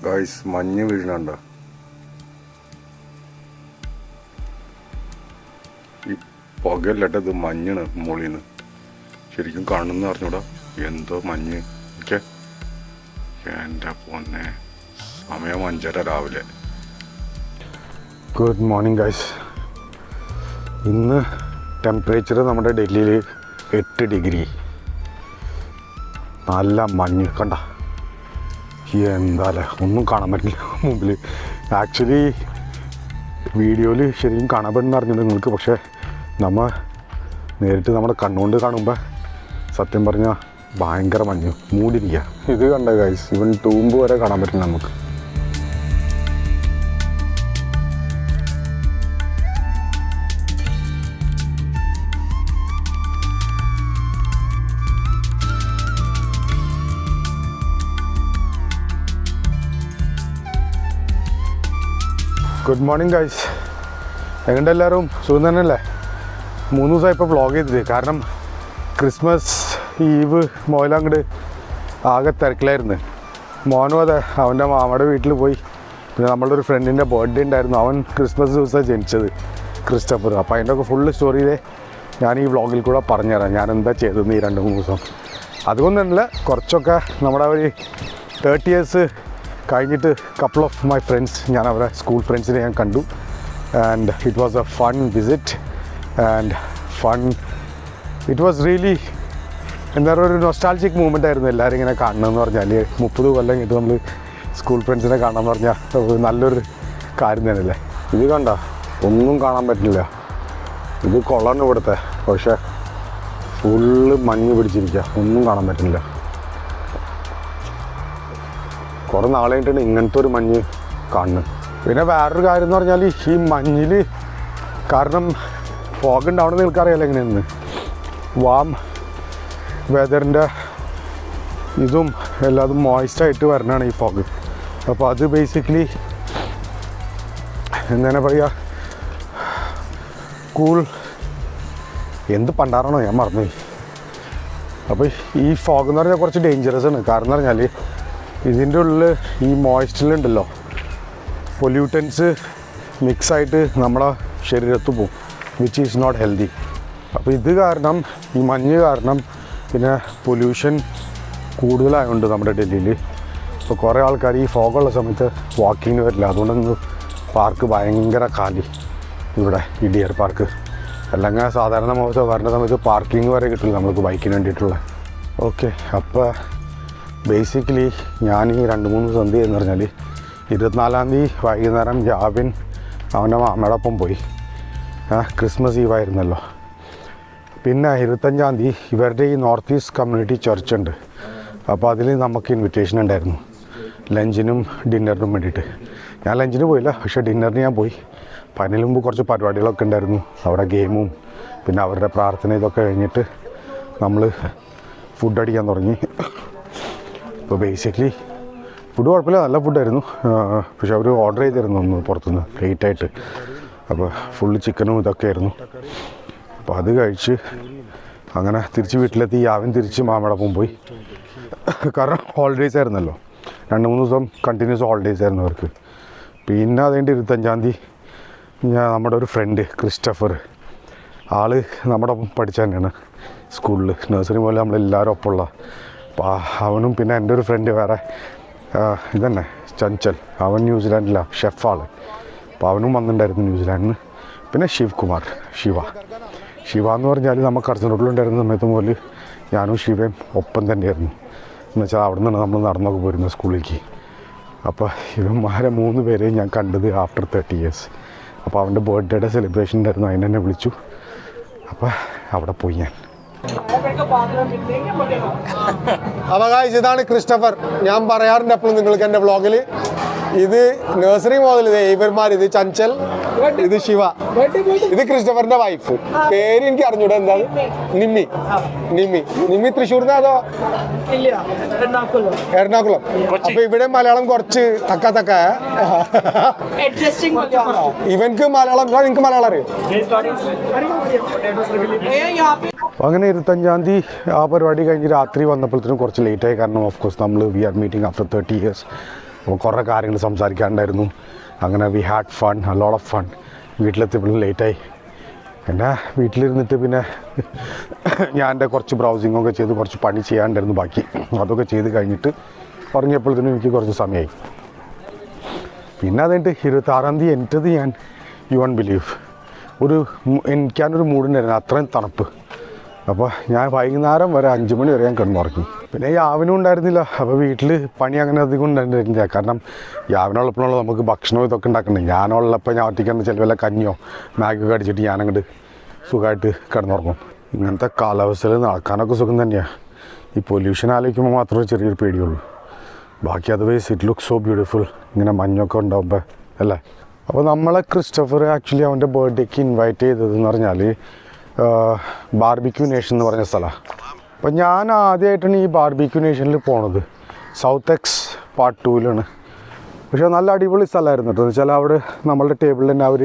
Guys മഞ്ഞ് വീഴുന്നുണ്ടോ? ഈ പുകയല്ലട്ടെ, ഇത് മഞ്ഞാണ് മുകളിൽ നിന്ന്. ശരിക്കും കാണുന്ന അറിഞ്ഞൂടാ, എന്തോ മഞ്ഞ്. ഓക്കെ, എൻ്റെ പൊന്നെ, സമയം 5:30 രാവിലെ. Good morning guys. ഇന്ന് ടെമ്പറേച്ചർ നമ്മുടെ ഡൽഹിയിൽ 8 ഡിഗ്രി. നല്ല മഞ്ഞ് കണ്ട, എന്താ ഒന്നും കാണാൻ പറ്റില്ല മുമ്പിൽ. ആക്ച്വലി വീഡിയോയിൽ ശരിക്കും കാണാൻ പറ്റുന്ന അറിഞ്ഞിട്ടുണ്ട് നിങ്ങൾക്ക്, പക്ഷേ നമ്മൾ നേരിട്ട് നമ്മുടെ കണ്ണുകൊണ്ട് കാണുമ്പോൾ സത്യം പറഞ്ഞാൽ ഭയങ്കര മഞ്ഞ് മൂടിരിക്കുക. ഇത് കണ്ട ഗൈസ്, ഇവൻ തൂമ്പ് വരെ കാണാൻ പറ്റില്ല നമുക്ക്. Good morning guys. എങ്ങോട്ട് എല്ലാവരും സുഖം തന്നെയല്ലേ? 3 ദിവസമായി ഇപ്പോൾ വ്ളോഗ് ചെയ്തത്. കാരണം ക്രിസ്മസ് ഈവ് മോയിലങ്ങോട്ട് ആകെ തിരക്കിലായിരുന്നു. മോനും അതെ, അവൻ്റെ മാമയുടെ വീട്ടിൽ പോയി. പിന്നെ നമ്മളുടെ ഒരു ഫ്രണ്ടിൻ്റെ ബർത്ത്ഡേ ഉണ്ടായിരുന്നു. അവൻ ക്രിസ്മസ് ദിവസമാണ് ജനിച്ചത്, ക്രിസ്റ്റഫർ. അപ്പോൾ അതിൻ്റെ ഒക്കെ ഫുള്ള് സ്റ്റോറിയിലെ ഞാൻ ഈ വ്ളോഗിൽ കൂടെ പറഞ്ഞുതരാം ഞാൻ എന്താ ചെയ്തതെന്ന് ഈ 2-3 ദിവസം. അതുകൊണ്ട് തന്നെ കുറച്ചൊക്കെ നമ്മുടെ ഒരു 30 years കഴിഞ്ഞിട്ട് കപ്പിൾ ഓഫ് മൈ ഫ്രണ്ട്സ്, ഞാൻ അവരെ സ്കൂൾ ഫ്രണ്ട്സിനെ ഞാൻ കണ്ടു. And it was A fun visit and it was really എന്താ പറയുക, ഒരു നൊസ്റ്റാൾജിക് മൂമെൻ്റ് ആയിരുന്നു എല്ലാവരും ഇങ്ങനെ കാണണമെന്ന് പറഞ്ഞാൽ. 30 കൊല്ലം കഴിഞ്ഞിട്ട് നമ്മൾ സ്കൂൾ ഫ്രണ്ട്സിനെ കാണാമെന്ന് പറഞ്ഞാൽ നല്ലൊരു കാര്യം തന്നെയല്ലേ. ഇത് കണ്ട, ഒന്നും കാണാൻ പറ്റില്ല. ഇത് കൊള്ളാണ് ഇവിടുത്തെ, പക്ഷേ ഫുള്ള് മഞ്ഞ് പിടിച്ചിരിക്കുക, ഒന്നും കാണാൻ പറ്റുന്നില്ല. കുറേ നാളായിട്ടാണ് ഇങ്ങനത്തെ ഒരു മഞ്ഞ് കാണുന്നത്. പിന്നെ വേറൊരു കാര്യം എന്ന് പറഞ്ഞാൽ, ഈ മഞ്ഞിൽ കാരണം ഫോഗ് ഉണ്ടാവണമെന്ന് നിങ്ങൾക്കറിയാലോ എങ്ങനെയെന്ന്. വാം വെതറിൻ്റെ ഇതും എല്ലാതും മോയിസ്റ്റായിട്ട് വരണതാണ് ഈ ഫോഗ്. അപ്പോൾ അത് ബേസിക്കലി എന്താണ് പറയുക, കൂൾ എന്ത് പണ്ടാറാണോ ഞാൻ മറന്നുപോയി. അപ്പോൾ ഈ ഫോഗ് എന്ന് പറഞ്ഞാൽ കുറച്ച് ഡേഞ്ചറസ് ആണ്. കാരണം എന്ന് പറഞ്ഞാൽ ഇതിൻ്റെ ഉള്ളിൽ ഈ മോയ്സ്ചറുണ്ടല്ലോ, പൊല്യൂട്ടൻസ് മിക്സായിട്ട് നമ്മളെ ശരീരത്ത് പോകും, വിച്ച് ഈസ് നോട്ട് ഹെൽത്തി. അപ്പോൾ ഇത് കാരണം, ഈ മഞ്ഞ് കാരണം, പിന്നെ പൊല്യൂഷൻ കൂടുതലായതുകൊണ്ട് നമ്മുടെ ഡൽഹിയിൽ ഇപ്പോൾ കുറേ ആൾക്കാർ ഈ ഫോഗുള്ള സമയത്ത് വാക്കിങ്ങിന് വരില്ല. അതുകൊണ്ടൊന്ന് പാർക്ക് ഭയങ്കര കാലി ഇവിടെ, ഈ ഡിയർ പാർക്ക്. അല്ലെങ്കിൽ സാധാരണ വരുന്ന സമയത്ത് പാർക്കിംഗ് വരെ കിട്ടില്ല നമ്മൾക്ക് ബൈക്കിന് വേണ്ടിയിട്ടുള്ള. ഓക്കെ, അപ്പോൾ ബേസിക്കലി ഞാൻ ഈ 2-3 ദിവസം എന്ത് ചെയ്യുമെന്ന് പറഞ്ഞാൽ, 24-ാം തീയതി വൈകുന്നേരം ജാവിൻ അവൻ്റെ മാമയുടെ ഒപ്പം പോയി. ക്രിസ്മസ് ഈവ് ആയിരുന്നല്ലോ. പിന്നെ 25-ാം തീയതി ഇവരുടെ ഈ നോർത്ത് ഈസ്റ്റ് കമ്മ്യൂണിറ്റി ചർച്ച് ഉണ്ട്. അപ്പോൾ അതിൽ നമുക്ക് ഇൻവിറ്റേഷൻ ഉണ്ടായിരുന്നു ലഞ്ചിനും ഡിന്നറിനും വേണ്ടിയിട്ട്. ഞാൻ ലഞ്ചിന് പോയില്ല, പക്ഷേ ഡിന്നറിന് ഞാൻ പോയി. അപ്പോൾ അതിന് മുമ്പ് കുറച്ച് പരിപാടികളൊക്കെ ഉണ്ടായിരുന്നു, അവിടെ ഗെയിമും പിന്നെ അവരുടെ പ്രാർത്ഥന ഇതൊക്കെ കഴിഞ്ഞിട്ട് നമ്മൾ ഫുഡ് അടിക്കാൻ തുടങ്ങി. അപ്പോൾ ബേസിക്കലി ഫുഡ് കുഴപ്പമില്ല, നല്ല ഫുഡായിരുന്നു. പക്ഷെ അവർ ഓർഡർ ചെയ്തിരുന്നു ഒന്ന് പുറത്തുനിന്ന് ലേറ്റായിട്ട്. അപ്പോൾ ഫുള്ള് ചിക്കനും ഇതൊക്കെ ആയിരുന്നു. അപ്പോൾ അത് കഴിച്ച് അങ്ങനെ തിരിച്ച് വീട്ടിലെത്തി. അവൻ തിരിച്ച് മാമയോടൊപ്പം പോയി. കാരണം ഹോളിഡേയ്സ് ആയിരുന്നല്ലോ, 2-3 ദിവസം കണ്ടിന്യൂസ് ഹോളിഡേയ്സ് ആയിരുന്നു അവർക്ക്. പിന്നെ അതുകൊണ്ട് 25-ാം തീയതി നമ്മുടെ ഒരു ഫ്രണ്ട് ക്രിസ്റ്റഫർ, ആൾ നമ്മുടെ ഒപ്പം പഠിച്ച തന്നെയാണ് സ്കൂളിൽ, നഴ്സറി പോലെ നമ്മളെല്ലാവരും ഒപ്പമുള്ള. അപ്പോൾ അവനും പിന്നെ എൻ്റെ ഒരു ഫ്രണ്ട് വേറെ ഇതന്നെ ചഞ്ചൽ, അവൻ ന്യൂസിലാൻഡിലാണ് ഷെഫാൾ. അപ്പോൾ അവനും വന്നിട്ടുണ്ടായിരുന്നു ന്യൂസിലാൻഡിൽ നിന്ന്. പിന്നെ ശിവ എന്ന് പറഞ്ഞാൽ നമ്മൾ കർസൻ റോഡിലുണ്ടായിരുന്ന സമയത്ത് മുതൽ ഞാനും ശിവയും ഒപ്പം തന്നെയായിരുന്നു. എന്ന് വെച്ചാൽ അവിടെ നിന്നാണ് നമ്മൾ നടന്നൊക്കെ പോരുന്നത് സ്കൂളിലേക്ക്. അപ്പോൾ ഇവന്മാരെ 3 പേരെയും ഞാൻ കണ്ടത് ആഫ്റ്റർ 30 years. അപ്പോൾ അവൻ്റെ ബർത്ത്ഡേയുടെ സെലിബ്രേഷൻ ഉണ്ടായിരുന്നു, അതിനെന്നെ വിളിച്ചു. അപ്പോൾ അവിടെ പോയി ഞാൻ. അപ്പോൾ ഇതാണ് ക്രിസ്റ്റഫർ. ഞാൻ പറയാറുണ്ട് എപ്പോഴും നിങ്ങൾക്ക് എൻ്റെ വ്ളോഗിൽ, ഇത് നഴ്സറി മുതൽ ഇവന്മാർ, ഇത് ചഞ്ചൽ, ഇത് ശിവ, ഇത് ക്രിസ്റ്റഫറിന്റെ വൈഫ്. പേര് എനിക്ക് അറിഞ്ഞൂടെ, എന്താണ്? നിമ്മി തൃശ്ശൂർന്ന് അതോ എറണാകുളം? അപ്പൊ ഇവിടെ മലയാളം കുറച്ച് തക്ക. ഇവൻക്ക് മലയാളം, നിങ്ങൾക്ക് മലയാളം അറിയോ? അങ്ങനെ 25-ാം തീയതി ആ പരിപാടി കഴിഞ്ഞ് രാത്രി വന്നപ്പോഴത്തേനും കുറച്ച് ലേറ്റായി. കാരണം ഓഫ് കോഴ്സ് നമ്മൾ we are meeting after 30 years. അപ്പോൾ കുറേ കാര്യങ്ങൾ സംസാരിക്കാനുണ്ടായിരുന്നു. അങ്ങനെ we had fun, a lot of fun. വീട്ടിലെത്തിയപ്പോഴും ലേറ്റായി. പിന്നെ വീട്ടിലിരുന്നിട്ട് പിന്നെ ഞാൻ എൻ്റെ കുറച്ച് ബ്രൗസിങ്ങൊക്കെ ചെയ്ത് കുറച്ച് പണി ചെയ്യാണ്ടായിരുന്നു ബാക്കി. അതൊക്കെ ചെയ്ത് കഴിഞ്ഞിട്ട് ഉറങ്ങിയപ്പോഴത്തേനും എനിക്ക് കുറച്ച് സമയമായി. പിന്നെ അതുകഴിഞ്ഞിട്ട് 26-ാം തീയതി എൻ്റത് ഞാൻ യു വോണ്ട് ബിലീവ് എനിക്കാനൊരു മൂടുണ്ടായിരുന്നു, അത്രയും തണുപ്പ്. അപ്പോൾ ഞാൻ വൈകുന്നേരം വരെ 5 മണി വരെ ഞാൻ കിടന്നുറങ്ങി. പിന്നെ യാവിനും ഉണ്ടായിരുന്നില്ല. അപ്പോൾ വീട്ടിൽ പണി അങ്ങനെ അധികം ഉണ്ടായിരുന്നില്ല. കാരണം യാവിനുള്ളപ്പോഴുള്ള നമുക്ക് ഭക്ഷണം ഇതൊക്കെ ഉണ്ടാക്കണ്ടേ. ഞാനുള്ളപ്പോൾ ഞാൻ ഒറ്റയ്ക്കാണ് ചില വല്ല കഞ്ഞിയോ മാഗിയൊക്കെ അടിച്ചിട്ട് ഞാനങ്ങോട്ട് സുഖമായിട്ട് കിടന്നുറങ്ങും. ഇങ്ങനത്തെ കാലാവസ്ഥയിൽ നടക്കാനൊക്കെ സുഖം തന്നെയാണ്. ഈ പൊല്യൂഷൻ ആലോചിക്കുമ്പോൾ മാത്രമേ ചെറിയൊരു പേടിയുള്ളൂ. ബാക്കി otherwise it look so beautiful ഇങ്ങനെ മഞ്ഞൊക്കെ ഉണ്ടാകുമ്പോൾ അല്ലേ. അപ്പോൾ നമ്മളെ ക്രിസ്റ്റഫർ ആക്ച്വലി അവൻ്റെ ബർത്ത്ഡേക്ക് ഇൻവൈറ്റ് ചെയ്തതെന്ന് പറഞ്ഞാൽ ബാർബിക്യൂ നേഷൻ എന്ന് പറഞ്ഞ സ്ഥലമാണ്. അപ്പോൾ ഞാൻ ആദ്യമായിട്ടാണ് ഈ ബാർബിക്യൂ നേഷനിൽ പോണത്. സൗത്ത് എക്സ് പാർട്ട് 2-ലാണ്. പക്ഷേ നല്ല അടിപൊളി സ്ഥലമായിരുന്നു കേട്ടോ. എന്ന് വെച്ചാൽ അവിടെ നമ്മളുടെ ടേബിളിൽ തന്നെ അവർ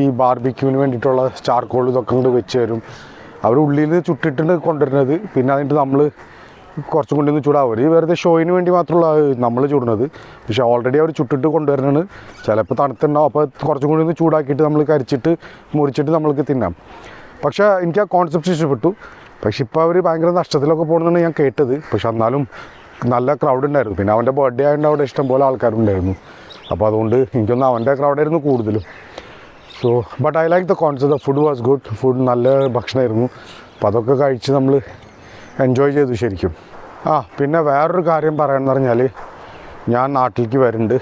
ഈ ബാർബിക്യൂവിന് വേണ്ടിയിട്ടുള്ള ചാർക്കോൾ ഇതൊക്കെ കൊണ്ട് വെച്ച് തരും. അവർ ഉള്ളിൽ ചുട്ടിട്ടുണ്ട് കൊണ്ടുവരുന്നത്. പിന്നെ അതിൻ്റെ നമ്മൾ കുറച്ചും കൂടി ഒന്ന് ചൂടാവും. അവർ വെറുതെ ഷോയിന് വേണ്ടി മാത്രമുള്ള നമ്മൾ ചൂടുന്നത്. പക്ഷേ ഓൾറെഡി അവർ ചുട്ടിട്ട് കൊണ്ടുവരുന്നത്. ചിലപ്പോൾ തണുത്തുണ്ടാവും. അപ്പോൾ കുറച്ചും കൂടി ഒന്ന് ചൂടാക്കിയിട്ട് നമ്മൾ കരിച്ചിട്ട് മുറിച്ചിട്ട് നമ്മൾക്ക് തിന്നാം. പക്ഷേ എനിക്ക് ആ കോൺസെപ്റ്റ് ഇഷ്ടപ്പെട്ടു. പക്ഷെ ഇപ്പോൾ അവർ ഭയങ്കര നഷ്ടത്തിലൊക്കെ പോകണമെന്നാണ് ഞാൻ കേട്ടത്. പക്ഷെ എന്നാലും നല്ല ക്രൗഡ് ഉണ്ടായിരുന്നു. പിന്നെ അവൻ്റെ ബർത്ത്ഡേ ആയതുകൊണ്ട് അവിടെ ഇഷ്ടംപോലെ ആൾക്കാരുണ്ടായിരുന്നു. അപ്പോൾ അതുകൊണ്ട് എനിക്കൊന്ന് അവൻ്റെ ക്രൗഡായിരുന്നു കൂടുതലും. So but I like the concept. The food was good. Food നല്ല ഭക്ഷണമായിരുന്നു. അപ്പോൾ അതൊക്കെ കഴിച്ച് നമ്മൾ എൻജോയ് ചെയ്തു ശരിക്കും. പിന്നെ വേറൊരു കാര്യം പറയാമെന്ന് പറഞ്ഞാൽ ഞാൻ നാട്ടിലേക്ക് വരുന്നുണ്ട്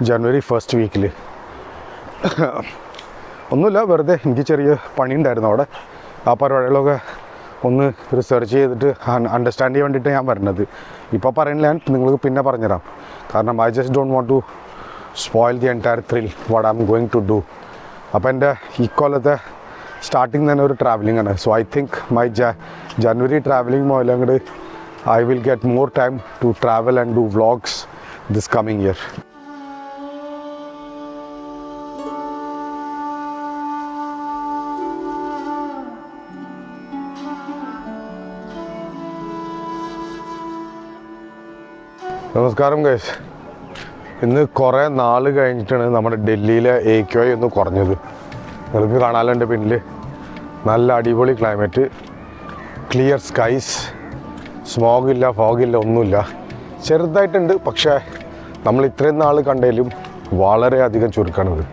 ജനുവരി 1st വീക്കിൽ. ഒന്നുമില്ല, വെറുതെ എനിക്ക് ചെറിയ പണി ഉണ്ടായിരുന്നു അവിടെ. ആ പരിപാടികളൊക്കെ ഒന്ന് റിസർച്ച് ചെയ്തിട്ട് അണ്ടർസ്റ്റാൻഡ് ചെയ്യാൻ വേണ്ടിയിട്ട് ഞാൻ വരുന്നത്. ഇപ്പോൾ പറയുന്നില്ല, ഞാൻ നിങ്ങൾക്ക് പിന്നെ പറഞ്ഞുതരാം. കാരണം I just don't want to spoil the entire thrill what I am going to do. അപ്പോൾ എൻ്റെ ഇക്കൊല്ലത്തെ സ്റ്റാർട്ടിങ് തന്നെ ഒരു ട്രാവലിംഗ് ആണ്. So I think my January travelling മുതൽ അങ്ങോട്ട് I will get more time to travel and do vlogs this coming year. നമസ്കാരം guys. ഇന്ന് കുറേ നാൾ കഴിഞ്ഞിട്ടാണ് നമ്മുടെ ഡൽഹിയിലെ AQI ഒന്ന് കുറഞ്ഞത്. നിങ്ങൾക്ക് കാണാമല്ലോ എൻ്റെ പിന്നിൽ. നല്ല അടിപൊളി ക്ലൈമറ്റ്, ക്ലിയർ സ്കൈസ്, സ്മോഗില്ല, ഫോഗില്ല, ഒന്നുമില്ല. ചെറുതായിട്ടുണ്ട്, പക്ഷേ നമ്മൾ ഇത്രയും നാൾ കണ്ടതിലും വളരെയധികം ചുരുക്കണത്.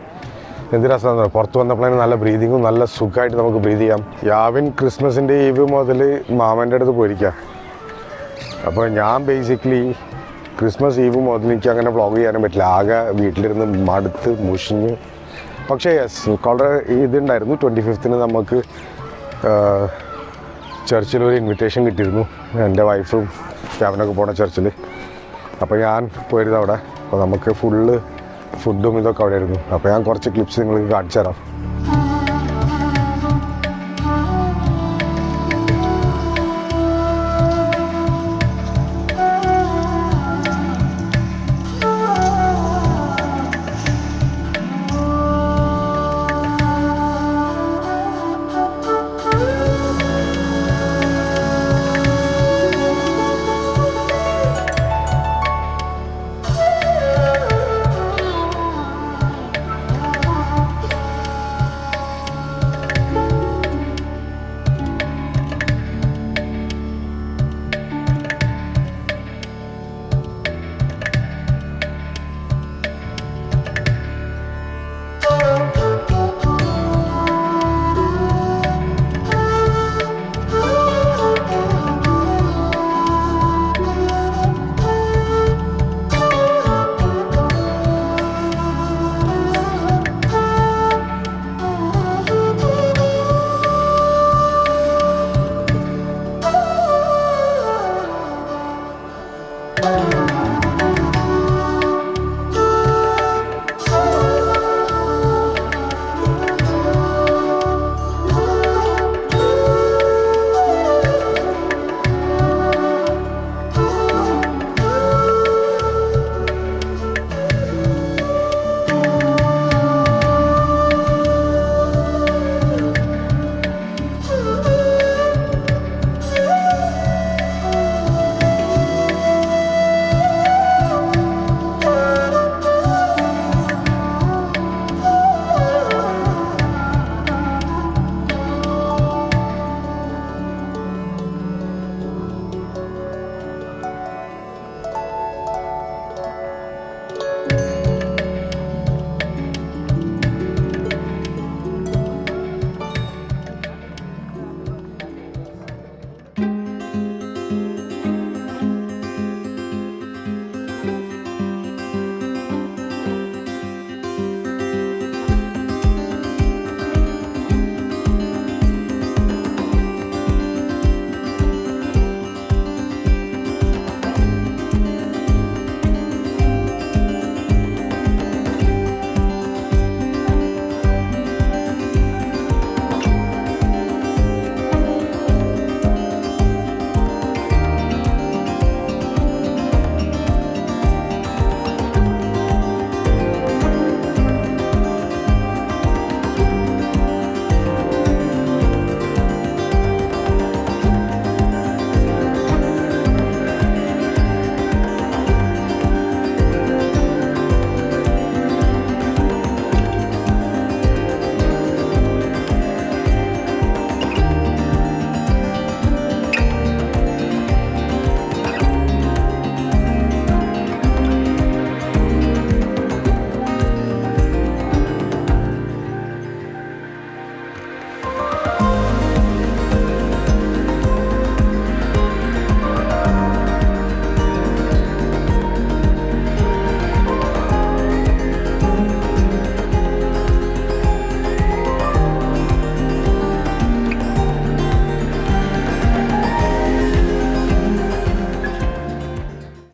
എന്ത് രസമാണ് പുറത്ത് വന്നപ്പോഴേ നല്ല ബ്രീതിങ്ങും നല്ല സുഖമായിട്ട് നമുക്ക് ബ്രീത് ചെയ്യാം. യാവിൻ ക്രിസ്മസിൻ്റെ ഈവ് മുതൽ മാമൻ്റെ അടുത്ത് പോയിരിക്കാം. അപ്പോൾ ഞാൻ ബേസിക്കലി ക്രിസ്മസ് ഈവ് മുതൽ എനിക്ക് അങ്ങനെ വ്ളോഗ് ചെയ്യാനും പറ്റില്ല. ആകെ വീട്ടിലിരുന്ന് മടുത്ത് മുഷിഞ്ഞ്. പക്ഷേ യെസ്, വളരെ ഇതുണ്ടായിരുന്നു. 25th നമുക്ക് ചർച്ചിലൊരു ഇൻവിറ്റേഷൻ കിട്ടിയിരുന്നു. എൻ്റെ വൈഫും യാവിനൊക്കെ പോണ ചർച്ചിൽ. അപ്പോൾ ഞാൻ പോയിരുന്നു അവിടെ. അപ്പോൾ നമുക്ക് ഫുള്ള് ഫുഡും ഇതൊക്കെ അവിടെ ആയിരുന്നു. അപ്പോൾ ഞാൻ കുറച്ച് ക്ലിപ്സ് നിങ്ങൾക്ക് കാണിച്ചു തരാം.